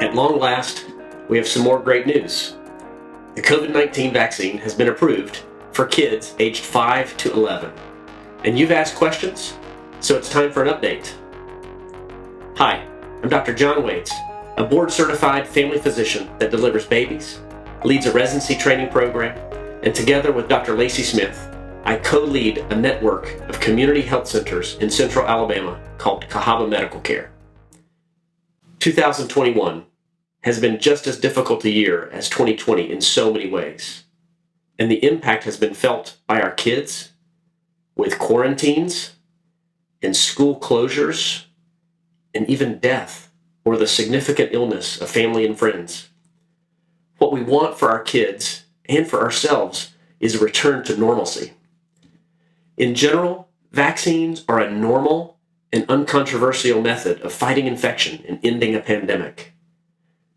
At long last, we have some more great news. The COVID-19 vaccine has been approved for kids aged 5 to 11. And you've asked questions, so it's time for an update. Hi, I'm Dr. John Waits, a board-certified family physician that delivers babies, leads a residency training program, and together with Dr. Lacey Smith, I co-lead a network of community health centers in central Alabama called Cahaba Medical Care. 2021 has been just as difficult a year as 2020 in so many ways. And the impact has been felt by our kids with quarantines and school closures and even death or the significant illness of family and friends. What we want for our kids and for ourselves is a return to normalcy. In general, vaccines are a normal and uncontroversial method of fighting infection and ending a pandemic.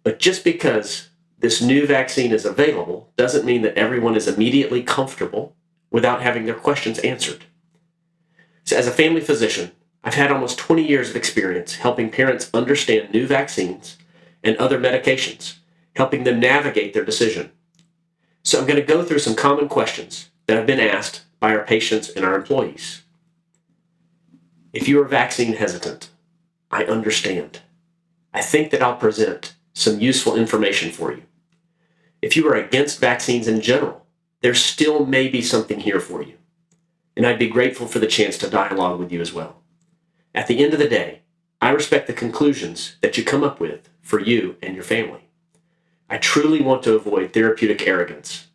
But just because this new vaccine is available doesn't mean that everyone is immediately comfortable without having their questions answered. So as a family physician, I've had almost 20 years of experience helping parents understand new vaccines and other medications, helping them navigate their decision. So I'm going to go through some common questions that have been asked by our patients and our employees. If you are vaccine hesitant, I understand. I think that I'll present some useful information for you. If you are against vaccines in general, there still may be something here for you. And I'd be grateful for the chance to dialogue with you as well. At the end of the day, I respect the conclusions that you come up with for you and your family. I truly want to avoid therapeutic arrogance.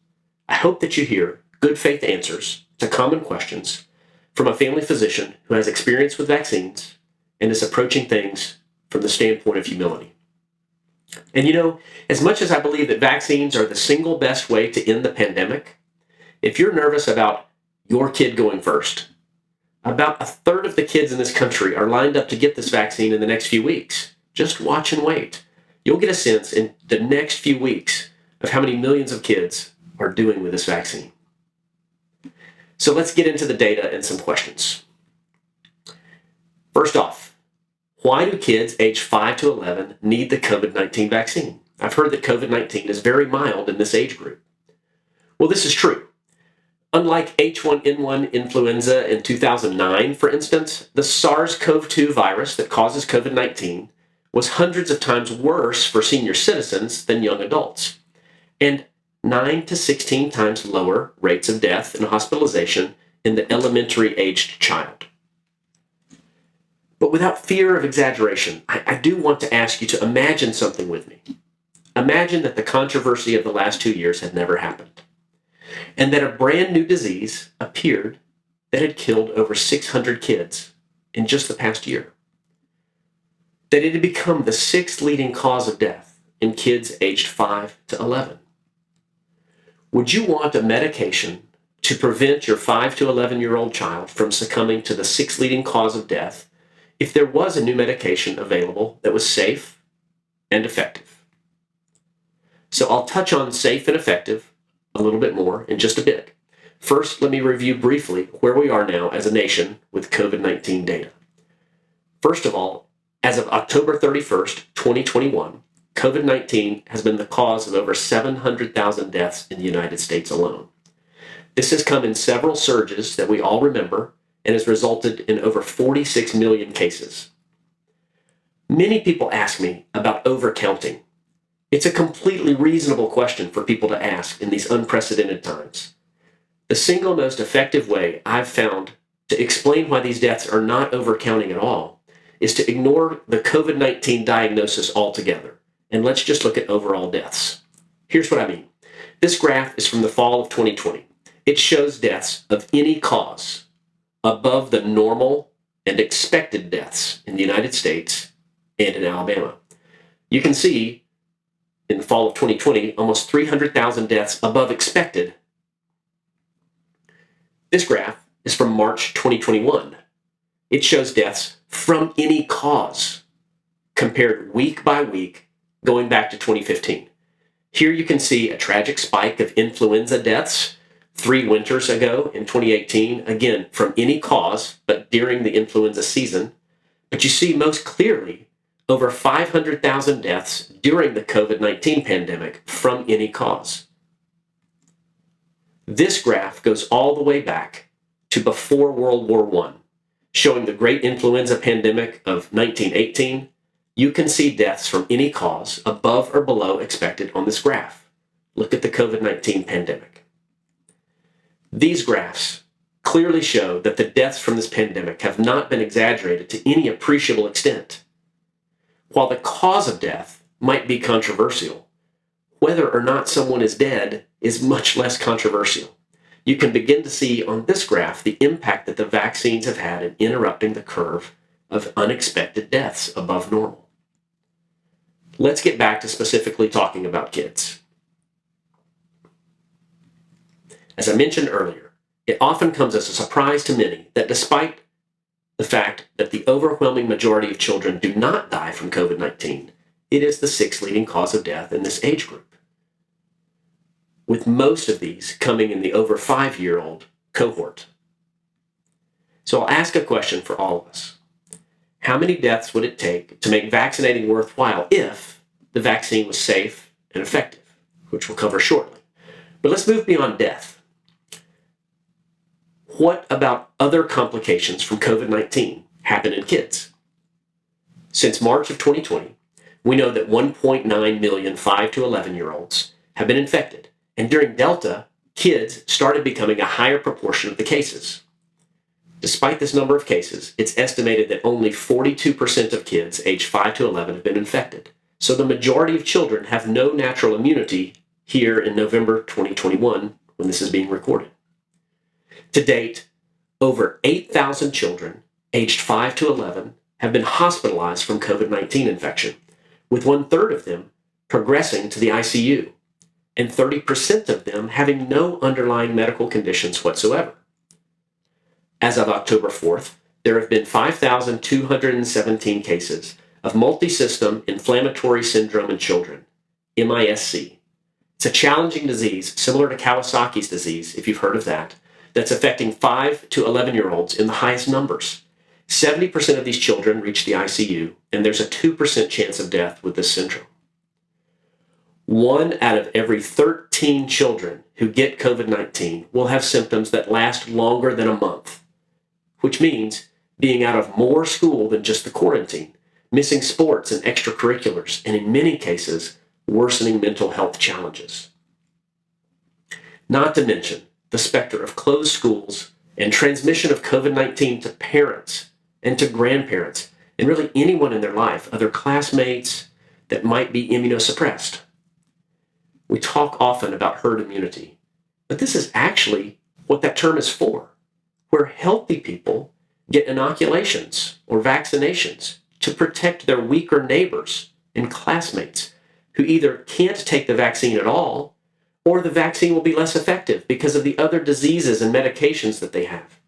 I hope that you hear good faith answers to common questions from a family physician who has experience with vaccines and is approaching things from the standpoint of humility. And you know, as much as I believe that vaccines are the single best way to end the pandemic, if you're nervous about your kid going first, about a third of the kids in this country are lined up to get this vaccine in the next few weeks. Just watch and wait. You'll get a sense in the next few weeks of how many millions of kids are doing with this vaccine. So let's get into the data and some questions. First off, why do kids aged 5 to 11 need the COVID-19 vaccine? I've heard that COVID-19 is very mild in this age group. Well, this is true. Unlike H1N1 influenza in 2009, for instance, the SARS-CoV-2 virus that causes COVID-19 was hundreds of times worse for senior citizens than young adults, and 9 to 16 times lower rates of death and hospitalization in the elementary-aged child. But without fear of exaggeration, I do want to ask you to imagine something with me. Imagine that the controversy of the last 2 years had never happened, and that a brand new disease appeared that had killed over 600 kids in just the past year. That it had become the 6th leading cause of death in kids aged 5 to 11. Would you want a medication to prevent your 5 to 11-year-old child from succumbing to the 6th leading cause of death if there was a new medication available that was safe and effective? So I'll touch on safe and effective a little bit more in just a bit. First, let me review briefly where we are now as a nation with COVID-19 data. First of all, as of October 31st, 2021, COVID-19 has been the cause of over 700,000 deaths in the United States alone. This has come in several surges that we all remember and has resulted in over 46 million cases. Many people ask me about overcounting. It's a completely reasonable question for people to ask in these unprecedented times. The single most effective way I've found to explain why these deaths are not overcounting at all is to ignore the COVID-19 diagnosis altogether, and let's just look at overall deaths. Here's what I mean. This graph is from the fall of 2020. It shows deaths of any cause above the normal and expected deaths in the United States and in Alabama. You can see in the fall of 2020, almost 300,000 deaths above expected. This graph is from March 2021. It shows deaths from any cause compared week by week going back to 2015. Here you can see a tragic spike of influenza deaths 3 winters ago in 2018, again, from any cause, but during the influenza season. But you see most clearly over 500,000 deaths during the COVID-19 pandemic from any cause. This graph goes all the way back to before World War I, showing the great influenza pandemic of 1918. You can see deaths from any cause above or below expected on this graph. Look at the COVID-19 pandemic. These graphs clearly show that the deaths from this pandemic have not been exaggerated to any appreciable extent. While the cause of death might be controversial, whether or not someone is dead is much less controversial. You can begin to see on this graph the impact that the vaccines have had in interrupting the curve of unexpected deaths above normal. Let's get back to specifically talking about kids. As I mentioned earlier, it often comes as a surprise to many that despite the fact that the overwhelming majority of children do not die from COVID-19, it is the 6th leading cause of death in this age group, with most of these coming in the over 5-year-old cohort. So I'll ask a question for all of us. How many deaths would it take to make vaccinating worthwhile if the vaccine was safe and effective, which we'll cover shortly? But let's move beyond death. What about other complications from COVID-19 happen in kids? Since March of 2020, we know that 1.9 million 5 to 11-year-olds have been infected, and during Delta, kids started becoming a higher proportion of the cases. Despite this number of cases, it's estimated that only 42% of kids aged 5 to 11 have been infected. So the majority of children have no natural immunity here in November 2021 when this is being recorded. To date, over 8,000 children aged 5 to 11 have been hospitalized from COVID-19 infection, with 1/3 of them progressing to the ICU, and 30% of them having no underlying medical conditions whatsoever. As of October 4th, there have been 5,217 cases of multisystem inflammatory syndrome in children, MISC. It's a challenging disease similar to Kawasaki's disease, if you've heard of that, that's affecting 5 to 11-year-olds in the highest numbers. 70% of these children reach the ICU, and there's a 2% chance of death with this syndrome. 1 out of every 13 children who get COVID-19 will have symptoms that last longer than a month, which means being out of more school than just the quarantine, missing sports and extracurriculars, and in many cases, worsening mental health challenges. Not to mention the specter of closed schools and transmission of COVID-19 to parents and to grandparents and really anyone in their life, other classmates that might be immunosuppressed. We talk often about herd immunity, but this is actually what that term is for, where healthy people get inoculations or vaccinations to protect their weaker neighbors and classmates who either can't take the vaccine at all or the vaccine will be less effective because of the other diseases and medications that they have.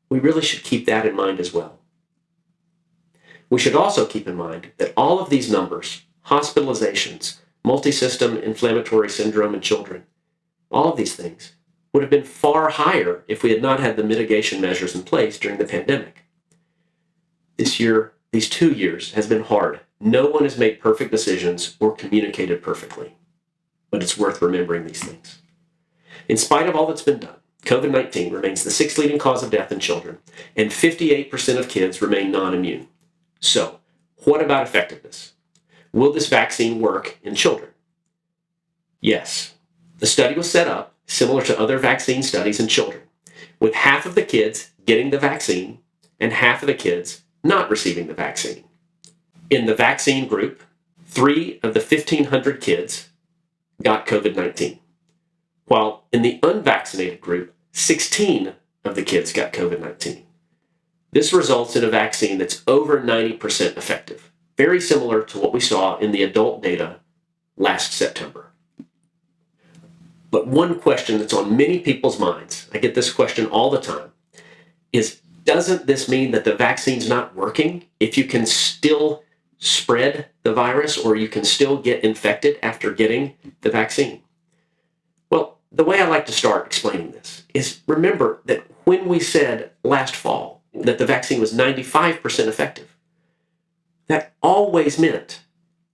We really should keep that in mind as well. We should also keep in mind that all of these numbers, hospitalizations, multisystem inflammatory syndrome in children, all of these things would have been far higher if we had not had the mitigation measures in place during the pandemic. This year, these 2 years, has been hard. No one has made perfect decisions or communicated perfectly, but it's worth remembering these things. In spite of all that's been done, COVID-19 remains the 6th leading cause of death in children, and 58% of kids remain non-immune. So, what about effectiveness? Will this vaccine work in children? Yes. The study was set up similar to other vaccine studies in children, with half of the kids getting the vaccine and half of the kids not receiving the vaccine. In the vaccine group, 3 of the 1,500 kids got COVID-19, while in the unvaccinated group, 16 of the kids got COVID-19. This results in a vaccine that's over 90% effective, very similar to what we saw in the adult data last September. But one question that's on many people's minds, I get this question all the time, is doesn't this mean that the vaccine's not working if you can still spread the virus or you can still get infected after getting the vaccine? Well, the way I like to start explaining this is remember that when we said last fall that the vaccine was 95% effective, that always meant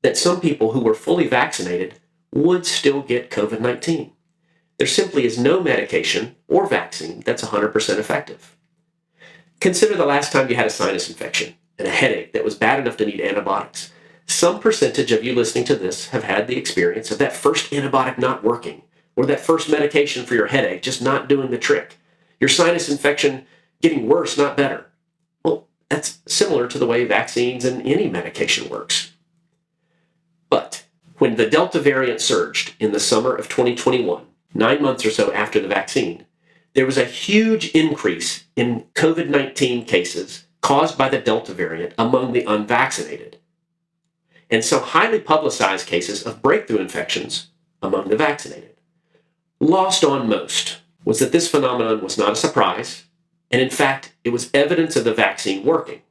that some people who were fully vaccinated would still get COVID-19. There simply is no medication or vaccine that's 100% effective. Consider the last time you had a sinus infection and a headache that was bad enough to need antibiotics. Some percentage of you listening to this have had the experience of that first antibiotic not working, or that first medication for your headache just not doing the trick. Your sinus infection getting worse, not better. Well, that's similar to the way vaccines and any medication works. But when the Delta variant surged in the summer of 2021, 9 months or so after the vaccine, there was a huge increase in COVID-19 cases caused by the Delta variant among the unvaccinated, and some highly publicized cases of breakthrough infections among the vaccinated. Lost on most was that this phenomenon was not a surprise, and in fact, it was evidence of the vaccine working,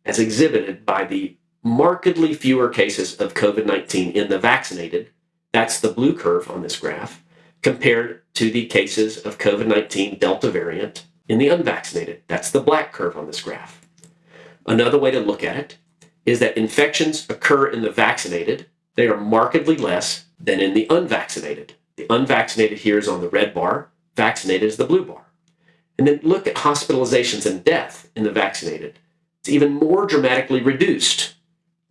as exhibited by the markedly fewer cases of COVID-19 in the vaccinated, that's the blue curve on this graph, compared to the cases of COVID-19 Delta variant in the unvaccinated, that's the black curve on this graph. Another way to look at it is that infections occur in the vaccinated, they are markedly less than in the unvaccinated. The unvaccinated here is on the red bar, vaccinated is the blue bar. And then look at hospitalizations and death in the vaccinated. It's even more dramatically reduced,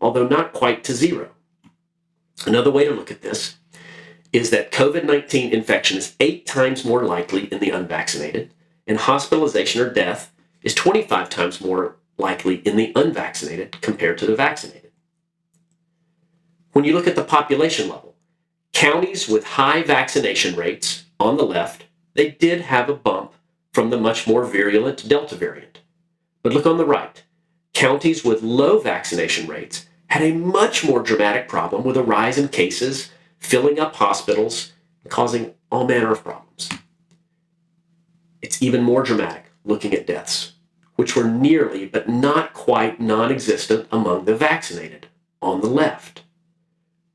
although not quite to zero. Another way to look at this is that COVID-19 infection is 8 times more likely in the unvaccinated, and hospitalization or death is 25 times more likely in the unvaccinated compared to the vaccinated. When you look at the population level, counties with high vaccination rates on the left, they did have a bump from the much more virulent Delta variant. But look on the right, counties with low vaccination rates had a much more dramatic problem with a rise in cases, filling up hospitals, and causing all manner of problems. It's even more dramatic looking at deaths, which were nearly but not quite non-existent among the vaccinated on the left.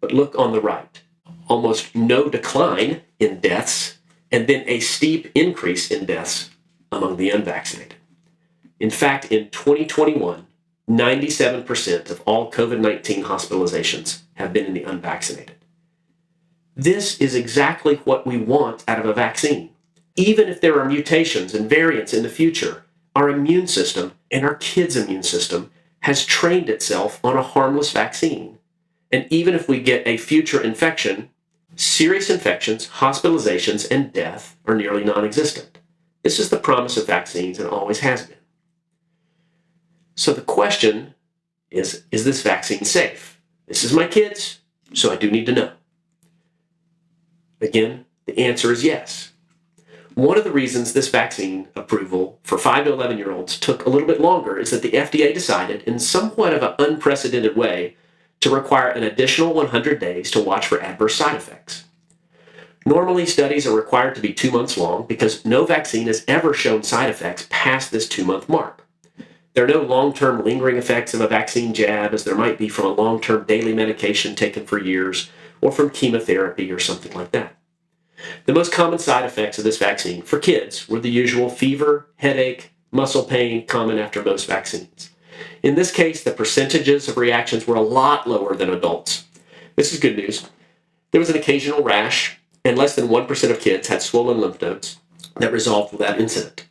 But look on the right. Almost no decline in deaths, and then a steep increase in deaths among the unvaccinated. In fact, in 2021, 97% of all COVID-19 hospitalizations have been in the unvaccinated. This is exactly what we want out of a vaccine. Even if there are mutations and variants in the future, our immune system and our kids' immune system has trained itself on a harmless vaccine. And even if we get a future infection, serious infections, hospitalizations, and death are nearly non-existent. This is the promise of vaccines and always has been. So the question is this vaccine safe? This is my kids, so I do need to know. Again, the answer is yes. One of the reasons this vaccine approval for 5 to 11-year-olds took a little bit longer is that the FDA decided, in somewhat of an unprecedented way, to require an additional 100 days to watch for adverse side effects. Normally, studies are required to be 2 months long because no vaccine has ever shown side effects past this 2-month mark. There are no long-term lingering effects of a vaccine jab as there might be from a long-term daily medication taken for years or from chemotherapy or something like that. The most common side effects of this vaccine for kids were the usual fever, headache, muscle pain common after most vaccines. In this case, the percentages of reactions were a lot lower than adults. This is good news. There was an occasional rash, and less than 1% of kids had swollen lymph nodes that resolved without incident.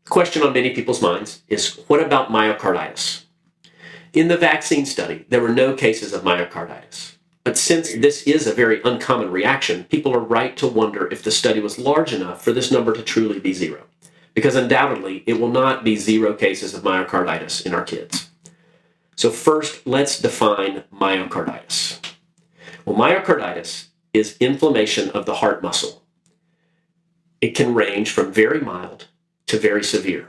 The question on many people's minds is, what about myocarditis? In the vaccine study, there were no cases of myocarditis. But since this is a very uncommon reaction, people are right to wonder if the study was large enough for this number to truly be zero. Because undoubtedly, it will not be 0 cases of myocarditis in our kids. So first, let's define myocarditis. Well, myocarditis is inflammation of the heart muscle. It can range from very mild to very severe.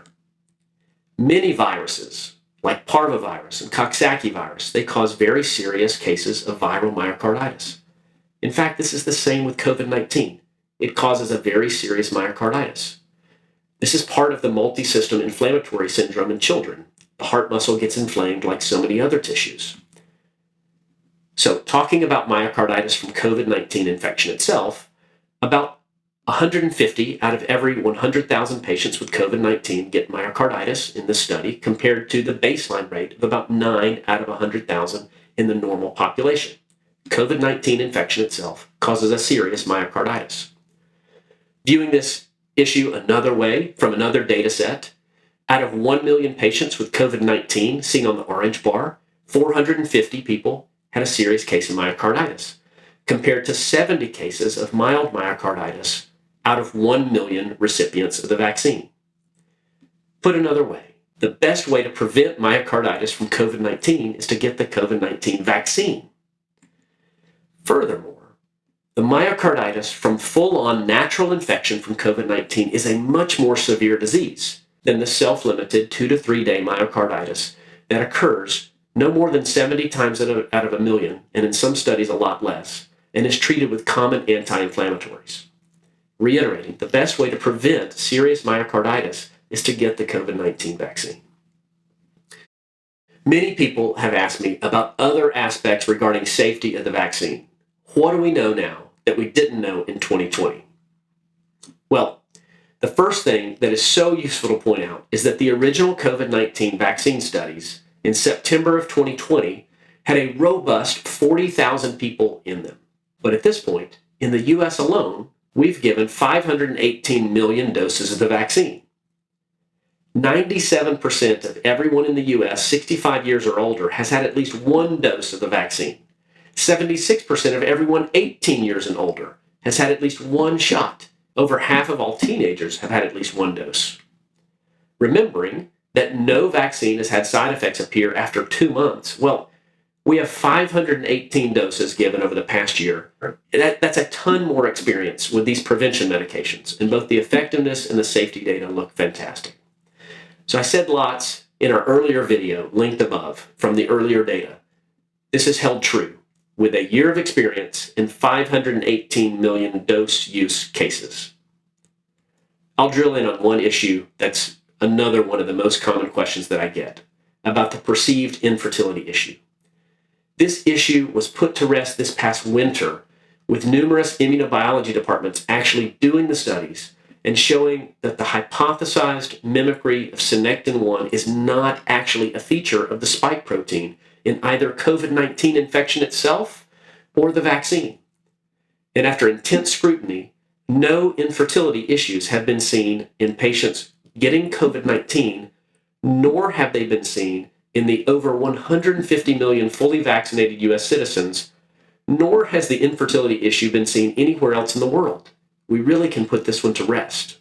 Many viruses, like parvovirus and Coxsackie virus, they cause very serious cases of viral myocarditis. In fact, this is the same with COVID-19. It causes a very serious myocarditis. This is part of the multi-system inflammatory syndrome in children. The heart muscle gets inflamed like so many other tissues. So, talking about myocarditis from COVID-19 infection itself, about 150 out of every 100,000 patients with COVID-19 get myocarditis in this study, compared to the baseline rate of about 9 out of 100,000 in the normal population. COVID-19 infection itself causes a serious myocarditis. Viewing this issue another way from another data set, out of 1 million patients with COVID-19, seen on the orange bar, 450 people had a serious case of myocarditis, compared to 70 cases of mild myocarditis out of 1 million recipients of the vaccine. Put another way, the best way to prevent myocarditis from COVID-19 is to get the COVID-19 vaccine. Furthermore, the myocarditis from full-on natural infection from COVID-19 is a much more severe disease than the self-limited 2 to 3 day myocarditis that occurs no more than 70 times out of a million, and in some studies a lot less, and is treated with common anti-inflammatories. Reiterating, the best way to prevent serious myocarditis is to get the COVID-19 vaccine. Many people have asked me about other aspects regarding safety of the vaccine. What do we know now that we didn't know in 2020? Well, the first thing that is so useful to point out is that the original COVID-19 vaccine studies in September of 2020 had a robust 40,000 people in them. But at this point, in the US alone, we've given 518 million doses of the vaccine. 97% of everyone in the US 65 years or older has had at least one dose of the vaccine. 76% of everyone 18 years and older has had at least one shot. Over half of all teenagers have had at least one dose. Remembering that no vaccine has had side effects appear after 2 months, well, we have 518 doses given over the past year. That's a ton more experience with these prevention medications, and both the effectiveness and the safety data look fantastic. So I said lots in our earlier video, linked above, from the earlier data. This is held true with a year of experience and 518 million dose use cases. I'll drill in on one issue that's another one of the most common questions that I get about the perceived infertility issue. This issue was put to rest this past winter with numerous immunobiology departments actually doing the studies and showing that the hypothesized mimicry of Synectin-1 is not actually a feature of the spike protein in either COVID-19 infection itself or the vaccine. And after intense scrutiny, no infertility issues have been seen in patients getting COVID-19, nor have they been seen in the over 150 million fully vaccinated US citizens, nor has the infertility issue been seen anywhere else in the world. We really can put this one to rest.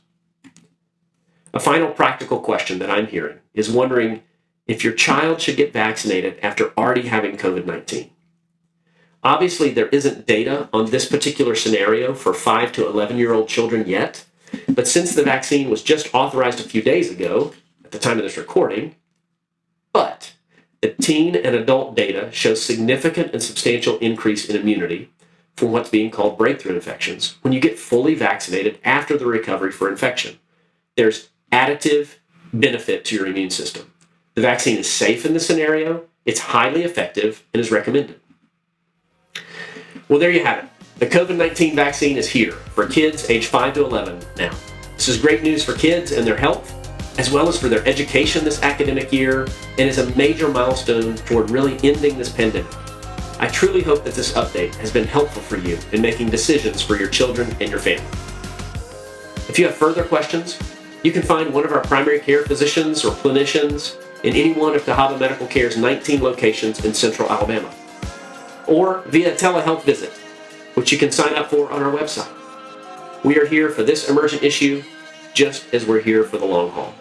A final practical question that I'm hearing is wondering if your child should get vaccinated after already having COVID-19. Obviously, there isn't data on this particular scenario for 5 to 11-year-old children yet, but since the vaccine was just authorized a few days ago, at the time of this recording, but the teen and adult data shows significant and substantial increase in immunity from what's being called breakthrough infections when you get fully vaccinated after the recovery for infection. There's additive benefit to your immune system. The vaccine is safe in this scenario, it's highly effective, and is recommended. Well, there you have it. The COVID-19 vaccine is here for kids age 5 to 11 now. This is great news for kids and their health, as well as for their education this academic year, and is a major milestone toward really ending this pandemic. I truly hope that this update has been helpful for you in making decisions for your children and your family. If you have further questions, you can find one of our primary care physicians or clinicians in any one of Cahaba Medical Care's 19 locations in Central Alabama, or via telehealth visit, which you can sign up for on our website. We are here for this emergent issue, just as we're here for the long haul.